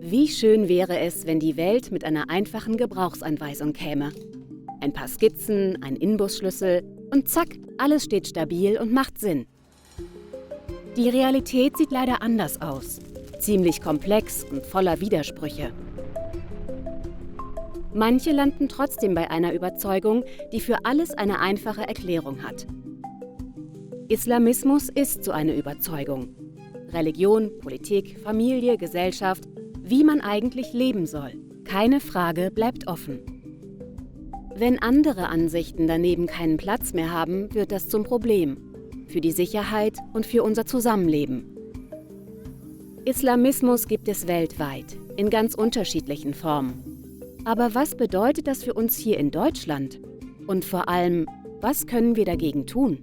Wie schön wäre es, wenn die Welt mit einer einfachen Gebrauchsanweisung käme. Ein paar Skizzen, ein Inbusschlüssel und zack, alles steht stabil und macht Sinn. Die Realität sieht leider anders aus. Ziemlich komplex und voller Widersprüche. Manche landen trotzdem bei einer Überzeugung, die für alles eine einfache Erklärung hat. Islamismus ist so eine Überzeugung. Religion, Politik, Familie, Gesellschaft, wie man eigentlich leben soll. Keine Frage bleibt offen. Wenn andere Ansichten daneben keinen Platz mehr haben, wird das zum Problem. Für die Sicherheit und für unser Zusammenleben. Islamismus gibt es weltweit, in ganz unterschiedlichen Formen. Aber was bedeutet das für uns hier in Deutschland? Und vor allem, was können wir dagegen tun?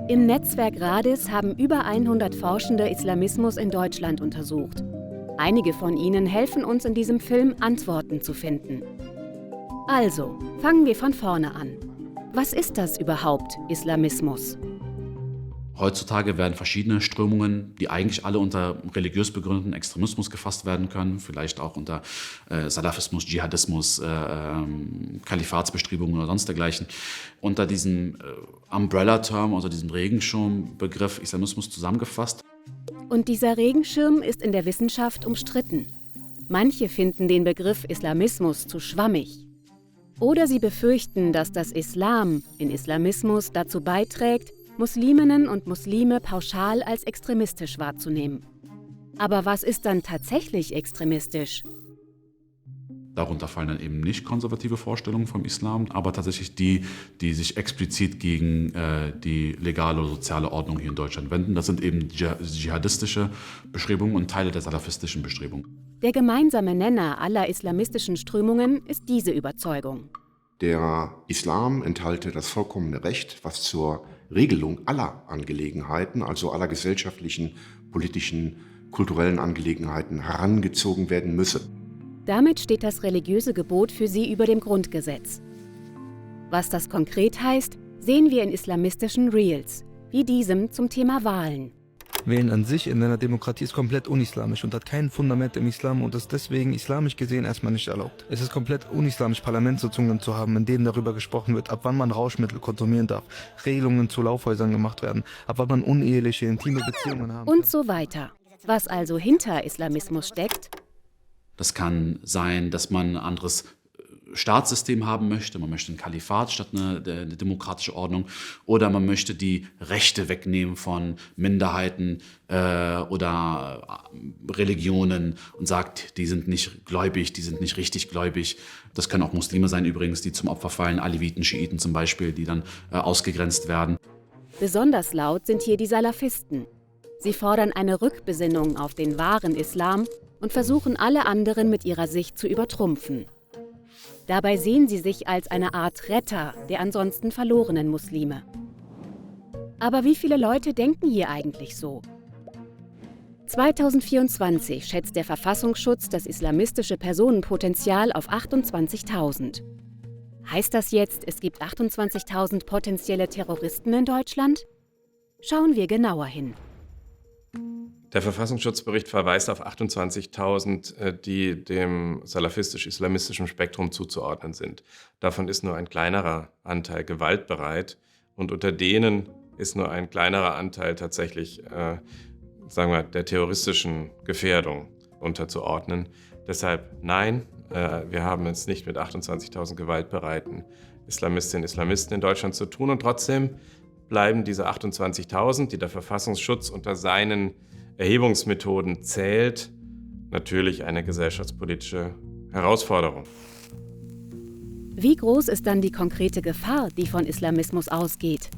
Im Netzwerk Radis haben über 100 Forschende Islamismus in Deutschland untersucht. Einige von ihnen helfen uns in diesem Film, Antworten zu finden. Also, fangen wir von vorne an. Was ist das überhaupt, Islamismus? Heutzutage werden verschiedene Strömungen, die eigentlich alle unter religiös begründeten Extremismus gefasst werden können, vielleicht auch unter Salafismus, Dschihadismus, Kalifatsbestrebungen oder sonst dergleichen, unter diesem Umbrella-Term, also diesem Regenschirmbegriff Islamismus zusammengefasst. Und dieser Regenschirm ist in der Wissenschaft umstritten. Manche finden den Begriff Islamismus zu schwammig. Oder sie befürchten, dass das Islam in Islamismus dazu beiträgt, Musliminnen und Muslime pauschal als extremistisch wahrzunehmen. Aber was ist dann tatsächlich extremistisch? Darunter fallen dann eben nicht konservative Vorstellungen vom Islam, aber tatsächlich die, die sich explizit gegen die legale oder soziale Ordnung hier in Deutschland wenden. Das sind eben dschihadistische Bestrebungen und Teile der salafistischen Bestrebungen. Der gemeinsame Nenner aller islamistischen Strömungen ist diese Überzeugung. Der Islam enthalte das vollkommene Recht, was zur Regelung aller Angelegenheiten, also aller gesellschaftlichen, politischen, kulturellen Angelegenheiten herangezogen werden müsse. Damit steht das religiöse Gebot für sie über dem Grundgesetz. Was das konkret heißt, sehen wir in islamistischen Reels, wie diesem zum Thema Wahlen. Wählen an sich in einer Demokratie ist komplett unislamisch und hat kein Fundament im Islam und ist deswegen islamisch gesehen erstmal nicht erlaubt. Es ist komplett unislamisch, Parlamentssitzungen zu haben, in denen darüber gesprochen wird, ab wann man Rauschmittel konsumieren darf, Regelungen zu Laufhäusern gemacht werden, ab wann man uneheliche, intime Beziehungen haben kann. Und so weiter. Was also hinter Islamismus steckt? Das kann sein, dass man ein anderes Staatssystem haben möchte. Man möchte ein Kalifat statt eine demokratische Ordnung. Oder man möchte die Rechte wegnehmen von Minderheiten oder Religionen und sagt, die sind nicht gläubig, die sind nicht richtig gläubig. Das können auch Muslime sein übrigens, die zum Opfer fallen, Aleviten, Schiiten zum Beispiel, die dann ausgegrenzt werden. Besonders laut sind hier die Salafisten. Sie fordern eine Rückbesinnung auf den wahren Islam und versuchen alle anderen mit ihrer Sicht zu übertrumpfen. Dabei sehen sie sich als eine Art Retter der ansonsten verlorenen Muslime. Aber wie viele Leute denken hier eigentlich so? 2024 schätzt der Verfassungsschutz das islamistische Personenpotenzial auf 28.000. Heißt das jetzt, es gibt 28.000 potenzielle Terroristen in Deutschland? Schauen wir genauer hin. Der Verfassungsschutzbericht verweist auf 28.000, die dem salafistisch-islamistischen Spektrum zuzuordnen sind. Davon ist nur ein kleinerer Anteil gewaltbereit und unter denen ist nur ein kleinerer Anteil tatsächlich, der terroristischen Gefährdung unterzuordnen. Deshalb nein, wir haben es nicht mit 28.000 gewaltbereiten Islamistinnen und Islamisten in Deutschland zu tun und trotzdem bleiben diese 28.000, die der Verfassungsschutz unter seinen Erhebungsmethoden zählt, natürlich eine gesellschaftspolitische Herausforderung. Wie groß ist dann die konkrete Gefahr, die von Islamismus ausgeht?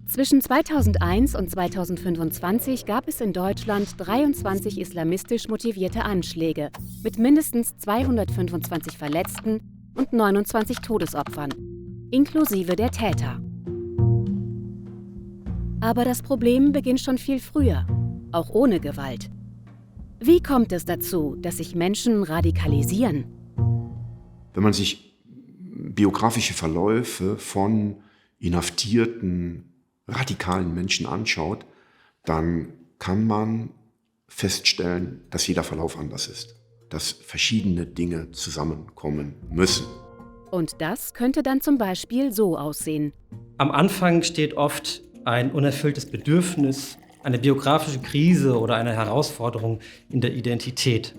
Zwischen 2001 und 2025 gab es in Deutschland 23 islamistisch motivierte Anschläge mit mindestens 225 Verletzten und 29 Todesopfern, inklusive der Täter. Aber das Problem beginnt schon viel früher, auch ohne Gewalt. Wie kommt es dazu, dass sich Menschen radikalisieren? Wenn man sich biografische Verläufe von inhaftierten, radikalen Menschen anschaut, dann kann man feststellen, dass jeder Verlauf anders ist, dass verschiedene Dinge zusammenkommen müssen. Und das könnte dann zum Beispiel so aussehen. Am Anfang steht oft ein unerfülltes Bedürfnis, eine biografische Krise oder eine Herausforderung in der Identität.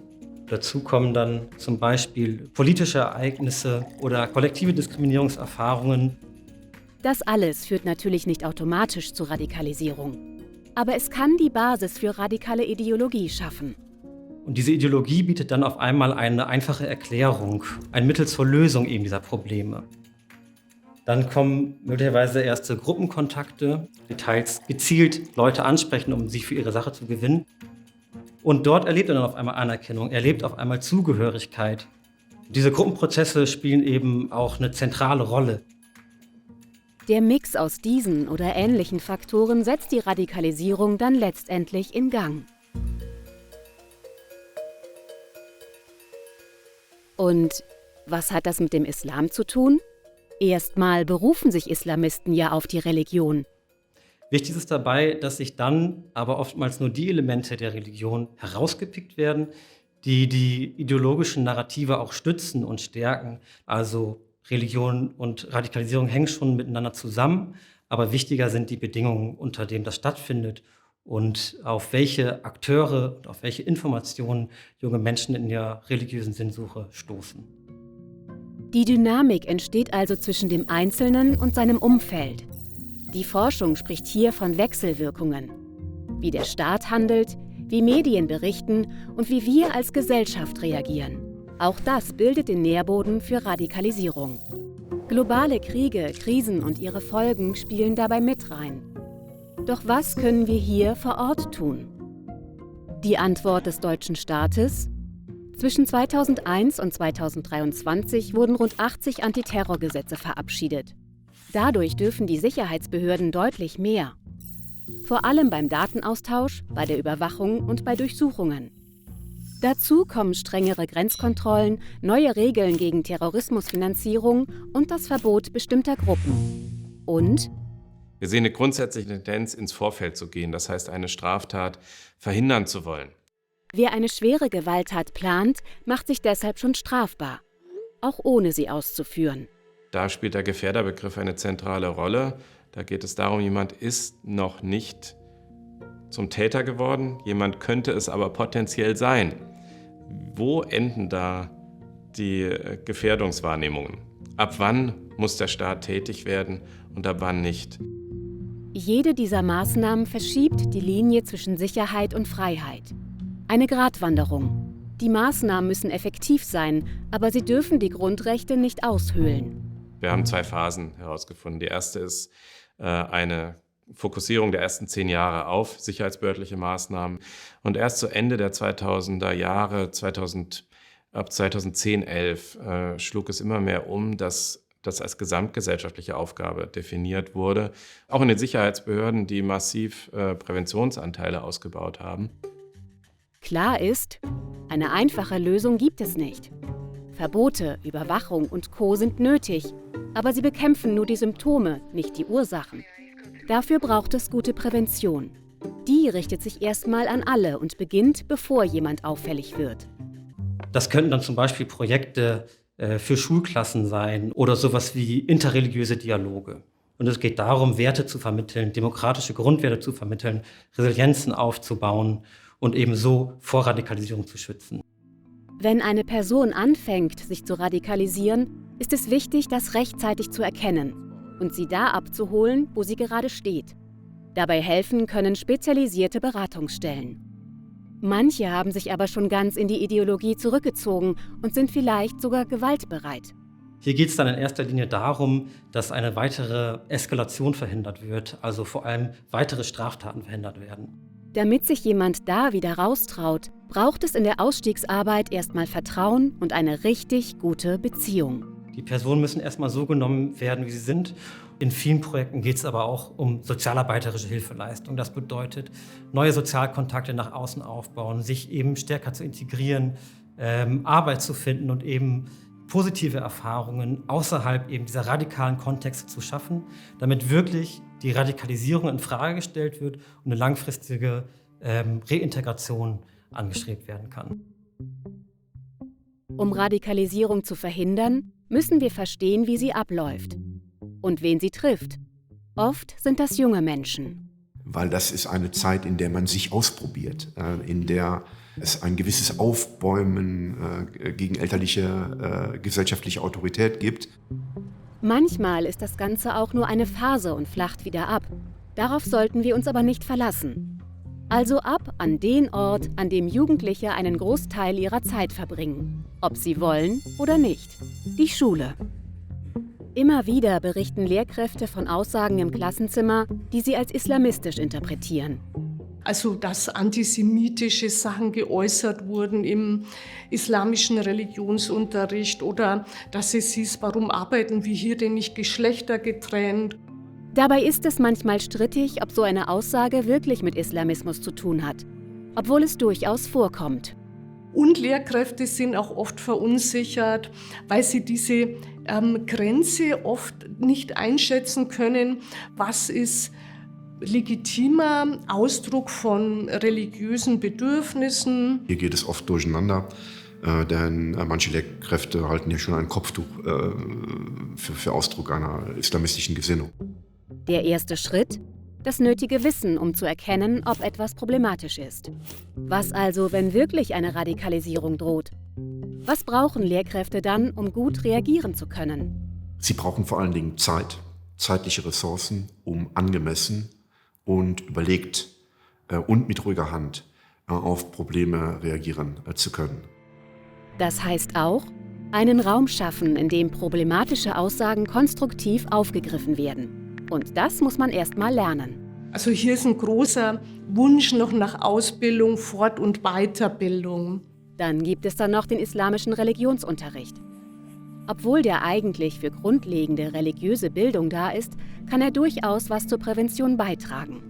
Dazu kommen dann zum Beispiel politische Ereignisse oder kollektive Diskriminierungserfahrungen. Das alles führt natürlich nicht automatisch zur Radikalisierung. Aber es kann die Basis für radikale Ideologie schaffen. Und diese Ideologie bietet dann auf einmal eine einfache Erklärung, ein Mittel zur Lösung eben dieser Probleme. Dann kommen möglicherweise erste Gruppenkontakte, die teils gezielt Leute ansprechen, um sich für ihre Sache zu gewinnen. Und dort erlebt er dann auf einmal Anerkennung, erlebt auf einmal Zugehörigkeit. Diese Gruppenprozesse spielen eben auch eine zentrale Rolle. Der Mix aus diesen oder ähnlichen Faktoren setzt die Radikalisierung dann letztendlich in Gang. Und was hat das mit dem Islam zu tun? Erstmal berufen sich Islamisten ja auf die Religion. Wichtig ist dabei, dass sich dann aber oftmals nur die Elemente der Religion herausgepickt werden, die die ideologischen Narrative auch stützen und stärken. Also Religion und Radikalisierung hängen schon miteinander zusammen, aber wichtiger sind die Bedingungen, unter denen das stattfindet und auf welche Akteure und auf welche Informationen junge Menschen in der religiösen Sinnsuche stoßen. Die Dynamik entsteht also zwischen dem Einzelnen und seinem Umfeld. Die Forschung spricht hier von Wechselwirkungen. Wie der Staat handelt, wie Medien berichten und wie wir als Gesellschaft reagieren. Auch das bildet den Nährboden für Radikalisierung. Globale Kriege, Krisen und ihre Folgen spielen dabei mit rein. Doch was können wir hier vor Ort tun? Die Antwort des deutschen Staates? Zwischen 2001 und 2023 wurden rund 80 Antiterrorgesetze verabschiedet. Dadurch dürfen die Sicherheitsbehörden deutlich mehr. Vor allem beim Datenaustausch, bei der Überwachung und bei Durchsuchungen. Dazu kommen strengere Grenzkontrollen, neue Regeln gegen Terrorismusfinanzierung und das Verbot bestimmter Gruppen. Und wir sehen eine grundsätzliche Tendenz, ins Vorfeld zu gehen, das heißt, eine Straftat verhindern zu wollen. wer eine schwere Gewalttat plant, macht sich deshalb schon strafbar, auch ohne sie auszuführen. Da spielt der Gefährderbegriff eine zentrale Rolle. Da geht es darum, jemand ist noch nicht zum Täter geworden, jemand könnte es aber potenziell sein. Wo enden da die Gefährdungswahrnehmungen? Ab wann muss der Staat tätig werden und ab wann nicht? Jede dieser Maßnahmen verschiebt die Linie zwischen Sicherheit und Freiheit. Eine Gratwanderung. Die Maßnahmen müssen effektiv sein, aber sie dürfen die Grundrechte nicht aushöhlen. Wir haben 2 Phasen herausgefunden. Die erste ist eine Fokussierung der ersten 10 Jahre auf sicherheitsbehördliche Maßnahmen. Und erst zu Ende der 2000er Jahre, ab 2010, 11, schlug es immer mehr um, dass das als gesamtgesellschaftliche Aufgabe definiert wurde. Auch in den Sicherheitsbehörden, die massiv Präventionsanteile ausgebaut haben. Klar ist, eine einfache Lösung gibt es nicht. Verbote, Überwachung und Co. sind nötig, aber sie bekämpfen nur die Symptome, nicht die Ursachen. Dafür braucht es gute Prävention. Die richtet sich erstmal an alle und beginnt, bevor jemand auffällig wird. Das könnten dann zum Beispiel Projekte für Schulklassen sein oder sowas wie interreligiöse Dialoge. Und es geht darum, Werte zu vermitteln, demokratische Grundwerte zu vermitteln, Resilienzen aufzubauen und ebenso vor Radikalisierung zu schützen. Wenn eine Person anfängt, sich zu radikalisieren, ist es wichtig, das rechtzeitig zu erkennen und sie da abzuholen, wo sie gerade steht. Dabei helfen können spezialisierte Beratungsstellen. Manche haben sich aber schon ganz in die Ideologie zurückgezogen und sind vielleicht sogar gewaltbereit. Hier geht es dann in erster Linie darum, dass eine weitere Eskalation verhindert wird, also vor allem weitere Straftaten verhindert werden. Damit sich jemand da wieder raustraut, braucht es in der Ausstiegsarbeit erstmal Vertrauen und eine richtig gute Beziehung. Die Personen müssen erstmal so genommen werden, wie sie sind. In vielen Projekten geht es aber auch um sozialarbeiterische Hilfeleistung. Das bedeutet, neue Sozialkontakte nach außen aufbauen, sich eben stärker zu integrieren, Arbeit zu finden und eben positive Erfahrungen außerhalb eben dieser radikalen Kontexte zu schaffen, damit wirklich die Radikalisierung in Frage gestellt wird und eine langfristige Reintegration angestrebt werden kann. Um Radikalisierung zu verhindern, müssen wir verstehen, wie sie abläuft und wen sie trifft. Oft sind das junge Menschen. Weil das ist eine Zeit, in der man sich ausprobiert, in der es ein gewisses Aufbäumen gegen elterliche gesellschaftliche Autorität gibt. Manchmal ist das Ganze auch nur eine Phase und flacht wieder ab. Darauf sollten wir uns aber nicht verlassen. Also ab an den Ort, an dem Jugendliche einen Großteil ihrer Zeit verbringen, ob sie wollen oder nicht: die Schule. Immer wieder berichten Lehrkräfte von Aussagen im Klassenzimmer, die sie als islamistisch interpretieren. Also dass antisemitische Sachen geäußert wurden im islamischen Religionsunterricht oder dass es hieß, warum arbeiten wir hier denn nicht geschlechtergetrennt? Dabei ist es manchmal strittig, ob so eine Aussage wirklich mit Islamismus zu tun hat, obwohl es durchaus vorkommt. Und Lehrkräfte sind auch oft verunsichert, weil sie diese Grenze oft nicht einschätzen können, was ist legitimer Ausdruck von religiösen Bedürfnissen. Hier geht es oft durcheinander, denn manche Lehrkräfte halten ja schon ein Kopftuch für Ausdruck einer islamistischen Gesinnung. Der erste Schritt: das nötige Wissen, um zu erkennen, ob etwas problematisch ist. Was also, wenn wirklich eine Radikalisierung droht? Was brauchen Lehrkräfte dann, um gut reagieren zu können? Sie brauchen vor allen Dingen Zeit, zeitliche Ressourcen, um angemessen und überlegt und mit ruhiger Hand auf Probleme reagieren zu können. Das heißt auch, einen Raum schaffen, in dem problematische Aussagen konstruktiv aufgegriffen werden. Und das muss man erst mal lernen. Also hier ist ein großer Wunsch noch nach Ausbildung, Fort- und Weiterbildung. Dann gibt es dann noch den islamischen Religionsunterricht. Obwohl der eigentlich für grundlegende religiöse Bildung da ist, kann er durchaus was zur Prävention beitragen.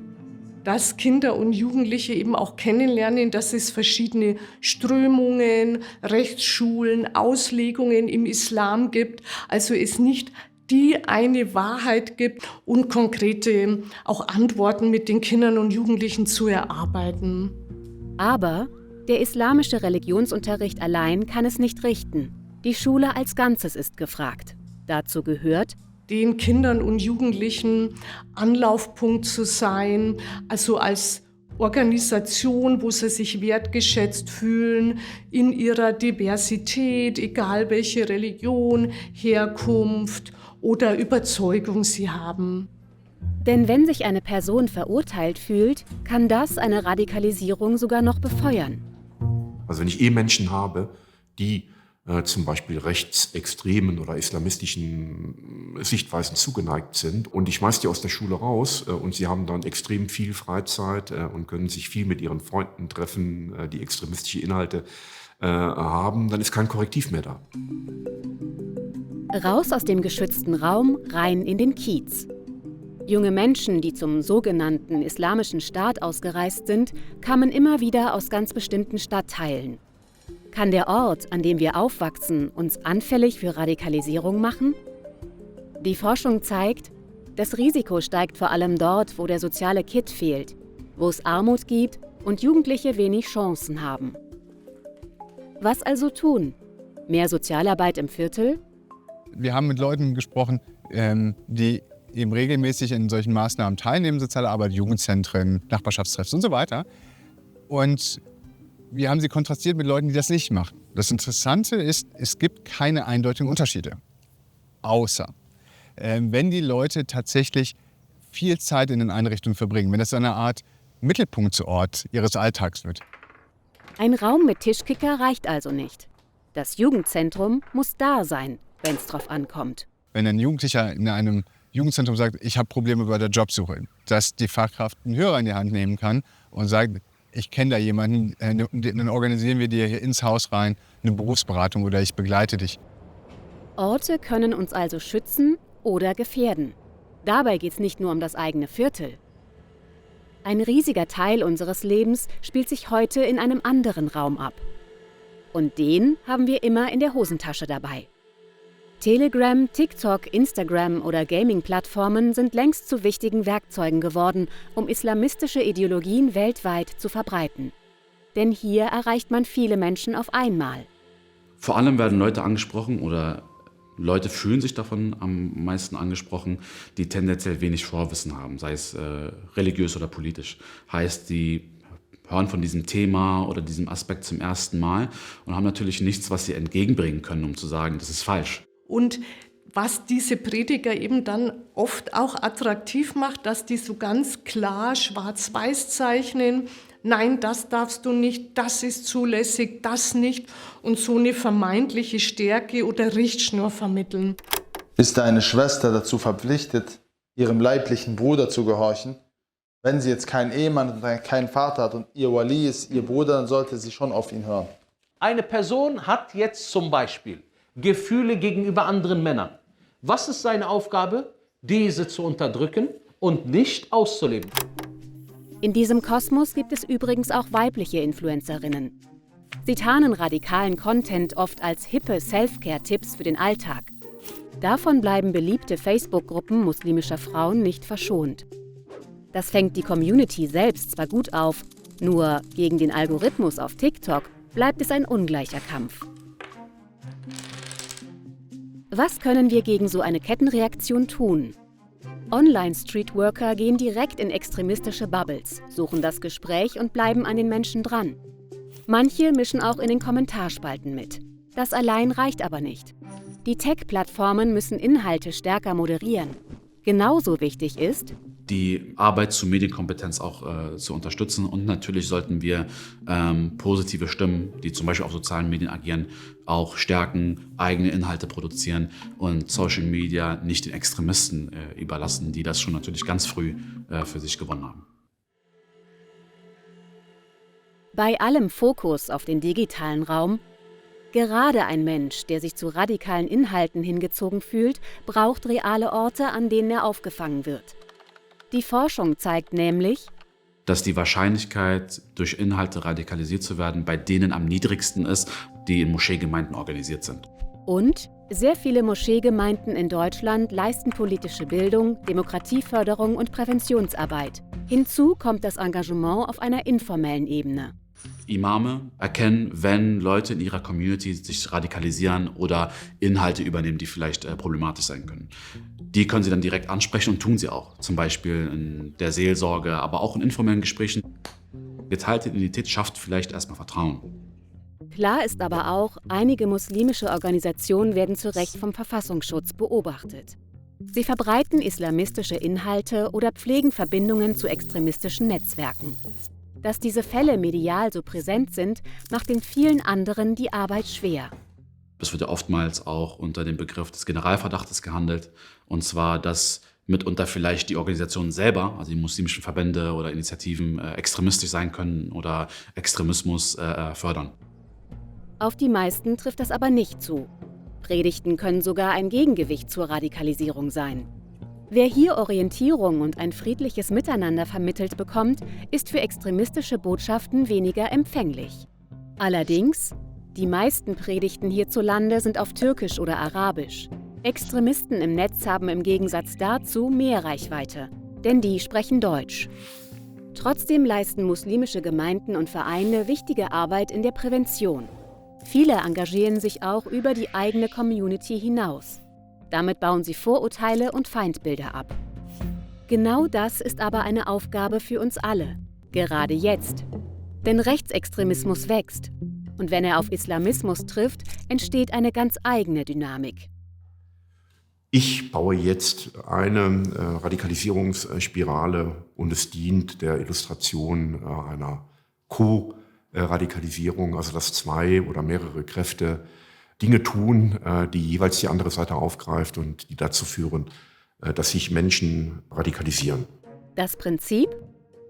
Dass Kinder und Jugendliche eben auch kennenlernen, dass es verschiedene Strömungen, Rechtsschulen, Auslegungen im Islam gibt. Also es nicht die eine Wahrheit gibt und konkrete auch Antworten mit den Kindern und Jugendlichen zu erarbeiten. Aber der islamische Religionsunterricht allein kann es nicht richten. Die Schule als Ganzes ist gefragt. Dazu gehört, den Kindern und Jugendlichen Anlaufpunkt zu sein, also als Organisation, wo sie sich wertgeschätzt fühlen in ihrer Diversität, egal welche Religion, Herkunft oder Überzeugung sie haben. denn wenn sich eine Person verurteilt fühlt, kann das eine Radikalisierung sogar noch befeuern. Also wenn ich Menschen habe, die zum Beispiel rechtsextremen oder islamistischen Sichtweisen zugeneigt sind und ich schmeiße die aus der Schule raus und sie haben dann extrem viel Freizeit und können sich viel mit ihren Freunden treffen, die extremistische Inhalte haben, dann ist kein Korrektiv mehr da. Raus aus dem geschützten Raum, rein in den Kiez. Junge Menschen, die zum sogenannten Islamischen Staat ausgereist sind, kamen immer wieder aus ganz bestimmten Stadtteilen. Kann der Ort, an dem wir aufwachsen, uns anfällig für Radikalisierung machen? Die Forschung zeigt, das Risiko steigt vor allem dort, wo der soziale Kitt fehlt, wo es Armut gibt und Jugendliche wenig Chancen haben. Was also tun? Mehr Sozialarbeit im Viertel? Wir haben mit Leuten gesprochen, die eben regelmäßig in solchen Maßnahmen teilnehmen, soziale Arbeit, Jugendzentren, Nachbarschaftstreffs und so weiter. Und wir haben sie kontrastiert mit Leuten, die das nicht machen. Das Interessante ist, es gibt keine eindeutigen Unterschiede. Außer, wenn die Leute tatsächlich viel Zeit in den Einrichtungen verbringen, wenn das eine Art Mittelpunktort ihres Alltags wird. Ein Raum mit Tischkicker reicht also nicht. Das Jugendzentrum muss da sein, wenn es drauf ankommt. Wenn ein Jugendlicher in einem Jugendzentrum sagt, ich habe Probleme bei der Jobsuche, dass die Fachkraft einen Hörer in die Hand nehmen kann und sagt, ich kenne da jemanden, dann organisieren wir dir hier ins Haus rein eine Berufsberatung oder ich begleite dich. Orte können uns also schützen oder gefährden. Dabei geht es nicht nur um das eigene Viertel. Ein riesiger Teil unseres Lebens spielt sich heute in einem anderen Raum ab. Und den haben wir immer in der Hosentasche dabei. Telegram, TikTok, Instagram oder Gaming-Plattformen sind längst zu wichtigen Werkzeugen geworden, um islamistische Ideologien weltweit zu verbreiten. Denn hier erreicht man viele Menschen auf einmal. Vor allem werden Leute angesprochen oder Leute fühlen sich davon am meisten angesprochen, die tendenziell wenig Vorwissen haben, sei es religiös oder politisch. Heißt, die hören von diesem Thema oder diesem Aspekt zum ersten Mal und haben natürlich nichts, was sie entgegenbringen können, um zu sagen, das ist falsch. Und was diese Prediger eben dann oft auch attraktiv macht, dass die so ganz klar schwarz-weiß zeichnen, nein, das darfst du nicht, das ist zulässig, das nicht, und so eine vermeintliche Stärke oder Richtschnur vermitteln. Ist eine Schwester dazu verpflichtet, ihrem leiblichen Bruder zu gehorchen? Wenn sie jetzt keinen Ehemann und keinen Vater hat und ihr Wali ist ihr Bruder, dann sollte sie schon auf ihn hören. Eine Person hat jetzt zum Beispiel Gefühle gegenüber anderen Männern. Was ist seine Aufgabe? Diese zu unterdrücken und nicht auszuleben. In diesem Kosmos gibt es übrigens auch weibliche Influencerinnen. Sie tarnen radikalen Content oft als hippe Self-Care-Tipps für den Alltag. Davon bleiben beliebte Facebook-Gruppen muslimischer Frauen nicht verschont. Das fängt die Community selbst zwar gut auf, nur gegen den Algorithmus auf TikTok bleibt es ein ungleicher Kampf. Was können wir gegen so eine Kettenreaktion tun? Online-Streetworker gehen direkt in extremistische Bubbles, suchen das Gespräch und bleiben an den Menschen dran. Manche mischen auch in den Kommentarspalten mit. Das allein reicht aber nicht. Die Tech-Plattformen müssen Inhalte stärker moderieren. Genauso wichtig ist, die Arbeit zur Medienkompetenz auch zu unterstützen. Und natürlich sollten wir positive Stimmen, die zum Beispiel auf sozialen Medien agieren, auch stärken, eigene Inhalte produzieren und Social Media nicht den Extremisten überlassen, die das schon natürlich ganz früh für sich gewonnen haben. Bei allem Fokus auf den digitalen Raum, gerade ein Mensch, der sich zu radikalen Inhalten hingezogen fühlt, braucht reale Orte, an denen er aufgefangen wird. Die Forschung zeigt nämlich, dass die Wahrscheinlichkeit, durch Inhalte radikalisiert zu werden, bei denen am niedrigsten ist, die in Moscheegemeinden organisiert sind. Und sehr viele Moscheegemeinden in Deutschland leisten politische Bildung, Demokratieförderung und Präventionsarbeit. Hinzu kommt das Engagement auf einer informellen Ebene. Imame erkennen, wenn Leute in ihrer Community sich radikalisieren oder Inhalte übernehmen, die vielleicht problematisch sein können. Die können sie dann direkt ansprechen und tun sie auch. Zum Beispiel in der Seelsorge, aber auch in informellen Gesprächen. Geteilte Identität schafft vielleicht erstmal Vertrauen. Klar ist aber auch, einige muslimische Organisationen werden zu Recht vom Verfassungsschutz beobachtet. Sie verbreiten islamistische Inhalte oder pflegen Verbindungen zu extremistischen Netzwerken. Dass diese Fälle medial so präsent sind, macht den vielen anderen die Arbeit schwer. Es wird ja oftmals auch unter dem Begriff des Generalverdachtes gehandelt. Und zwar, dass mitunter vielleicht die Organisationen selber, also die muslimischen Verbände oder Initiativen, extremistisch sein können oder Extremismus fördern. Auf die meisten trifft das aber nicht zu. Predigten können sogar ein Gegengewicht zur Radikalisierung sein. Wer hier Orientierung und ein friedliches Miteinander vermittelt bekommt, ist für extremistische Botschaften weniger empfänglich. Allerdings, die meisten Predigten hierzulande sind auf Türkisch oder Arabisch. Extremisten im Netz haben im Gegensatz dazu mehr Reichweite, denn die sprechen Deutsch. Trotzdem leisten muslimische Gemeinden und Vereine wichtige Arbeit in der Prävention. Viele engagieren sich auch über die eigene Community hinaus. Damit bauen sie Vorurteile und Feindbilder ab. Genau das ist aber eine Aufgabe für uns alle, gerade jetzt. Denn Rechtsextremismus wächst. Und wenn er auf Islamismus trifft, entsteht eine ganz eigene Dynamik. Ich baue jetzt eine Radikalisierungsspirale und es dient der Illustration einer Co-Radikalisierung, also dass zwei oder mehrere Kräfte Dinge tun, die jeweils die andere Seite aufgreift und die dazu führen, dass sich Menschen radikalisieren. Das Prinzip?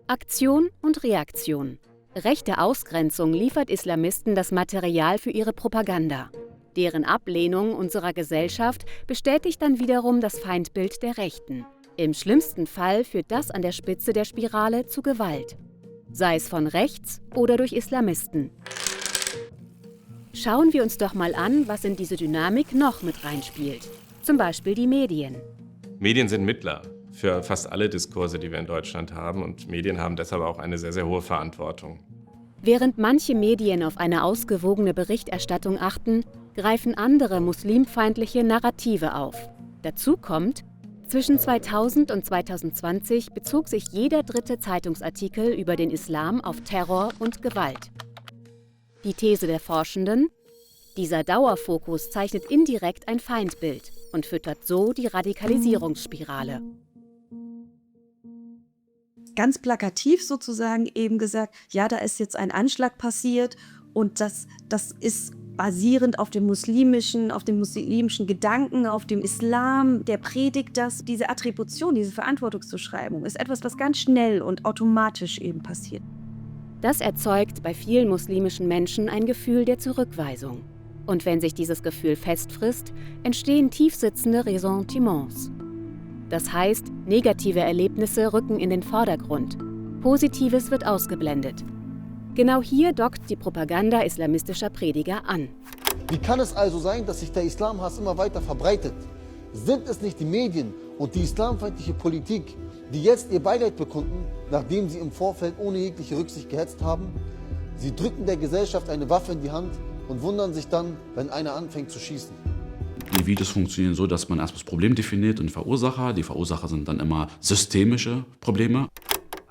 Aktion und Reaktion. Rechte Ausgrenzung liefert Islamisten das Material für ihre Propaganda. Deren Ablehnung unserer Gesellschaft bestätigt dann wiederum das Feindbild der Rechten. Im schlimmsten Fall führt das an der Spitze der Spirale zu Gewalt. Sei es von rechts oder durch Islamisten. Schauen wir uns doch mal an, was in diese Dynamik noch mit reinspielt. Zum Beispiel die Medien. Medien sind Mittler für fast alle Diskurse, die wir in Deutschland haben. Und Medien haben deshalb auch eine sehr, sehr hohe Verantwortung. Während manche Medien auf eine ausgewogene Berichterstattung achten, greifen andere muslimfeindliche Narrative auf. Dazu kommt, zwischen 2000 und 2020 bezog sich jeder dritte Zeitungsartikel über den Islam auf Terror und Gewalt. Die These der Forschenden: Dieser Dauerfokus zeichnet indirekt ein Feindbild und füttert so die Radikalisierungsspirale. Ganz plakativ sozusagen eben gesagt, ja, da ist jetzt ein Anschlag passiert und das ist basierend auf dem muslimischen Gedanken, auf dem Islam, der predigt das. Diese Attribution, diese Verantwortungszuschreibung ist etwas, was ganz schnell und automatisch eben passiert. Das erzeugt bei vielen muslimischen Menschen ein Gefühl der Zurückweisung. Und wenn sich dieses Gefühl festfrisst, entstehen tiefsitzende Ressentiments. Das heißt, negative Erlebnisse rücken in den Vordergrund. Positives wird ausgeblendet. Genau hier dockt die Propaganda islamistischer Prediger an. Wie kann es also sein, dass sich der Islamhass immer weiter verbreitet? Sind es nicht die Medien und die islamfeindliche Politik, die jetzt ihr Beileid bekunden, nachdem sie im Vorfeld ohne jegliche Rücksicht gehetzt haben? Sie drücken der Gesellschaft eine Waffe in die Hand und wundern sich dann, wenn einer anfängt zu schießen. Die Videos funktionieren so, dass man erst das Problem definiert und Verursacher. Die Verursacher sind dann immer systemische Probleme.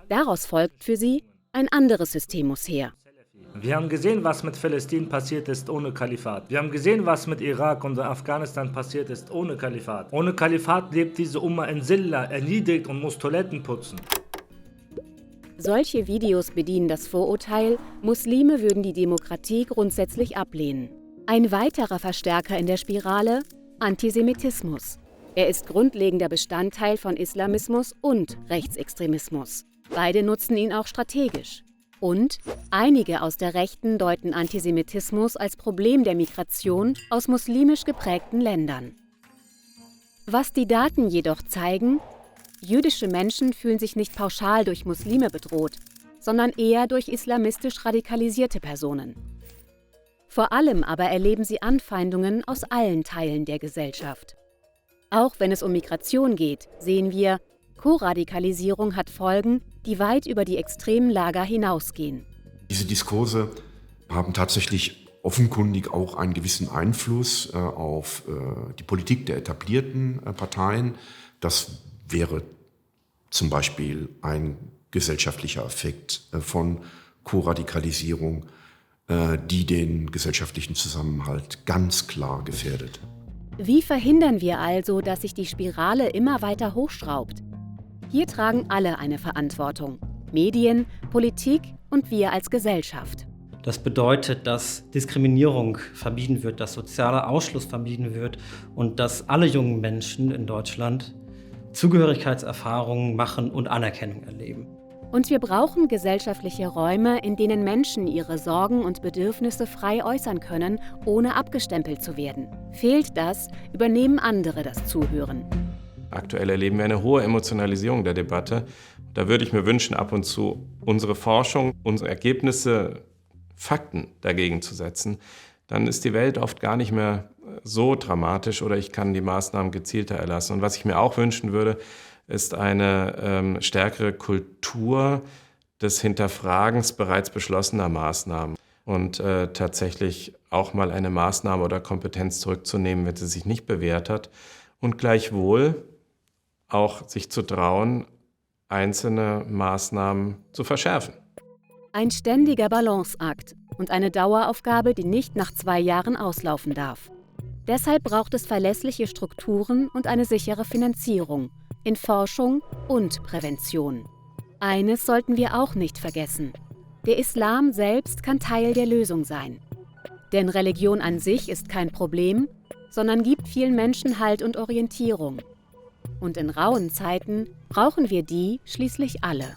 Daraus folgt für sie, ein anderes System muss her. Wir haben gesehen, was mit Palästina passiert ist ohne Kalifat. Wir haben gesehen, was mit Irak und Afghanistan passiert ist ohne Kalifat. Ohne Kalifat lebt diese Umma in Silla, erniedrigt und muss Toiletten putzen. Solche Videos bedienen das Vorurteil, Muslime würden die Demokratie grundsätzlich ablehnen. Ein weiterer Verstärker in der Spirale: Antisemitismus. Er ist grundlegender Bestandteil von Islamismus und Rechtsextremismus. Beide nutzen ihn auch strategisch. Und einige aus der Rechten deuten Antisemitismus als Problem der Migration aus muslimisch geprägten Ländern. Was die Daten jedoch zeigen: Jüdische Menschen fühlen sich nicht pauschal durch Muslime bedroht, sondern eher durch islamistisch radikalisierte Personen. Vor allem aber erleben sie Anfeindungen aus allen Teilen der Gesellschaft. Auch wenn es um Migration geht, sehen wir, Koradikalisierung hat Folgen, die weit über die extremen Lager hinausgehen. Diese Diskurse haben tatsächlich offenkundig auch einen gewissen Einfluss auf die Politik der etablierten Parteien. Das wäre zum Beispiel ein gesellschaftlicher Effekt von Koradikalisierung, die den gesellschaftlichen Zusammenhalt ganz klar gefährdet. Wie verhindern wir also, dass sich die Spirale immer weiter hochschraubt? Hier tragen alle eine Verantwortung: Medien, Politik und wir als Gesellschaft. Das bedeutet, dass Diskriminierung vermieden wird, dass sozialer Ausschluss vermieden wird und dass alle jungen Menschen in Deutschland Zugehörigkeitserfahrungen machen und Anerkennung erleben. Und wir brauchen gesellschaftliche Räume, in denen Menschen ihre Sorgen und Bedürfnisse frei äußern können, ohne abgestempelt zu werden. Fehlt das, übernehmen andere das Zuhören. Aktuell erleben wir eine hohe Emotionalisierung der Debatte. Da würde ich mir wünschen, ab und zu unsere Forschung, unsere Ergebnisse, Fakten dagegen zu setzen. Dann ist die Welt oft gar nicht mehr so dramatisch oder ich kann die Maßnahmen gezielter erlassen. Und was ich mir auch wünschen würde, ist eine stärkere Kultur des Hinterfragens bereits beschlossener Maßnahmen und tatsächlich auch mal eine Maßnahme oder Kompetenz zurückzunehmen, wenn sie sich nicht bewährt hat und gleichwohl auch sich zu trauen, einzelne Maßnahmen zu verschärfen. Ein ständiger Balanceakt und eine Daueraufgabe, die nicht nach 2 Jahren auslaufen darf. Deshalb braucht es verlässliche Strukturen und eine sichere Finanzierung in Forschung und Prävention. Eines sollten wir auch nicht vergessen: Der Islam selbst kann Teil der Lösung sein. Denn Religion an sich ist kein Problem, sondern gibt vielen Menschen Halt und Orientierung. Und in rauen Zeiten brauchen wir die schließlich alle.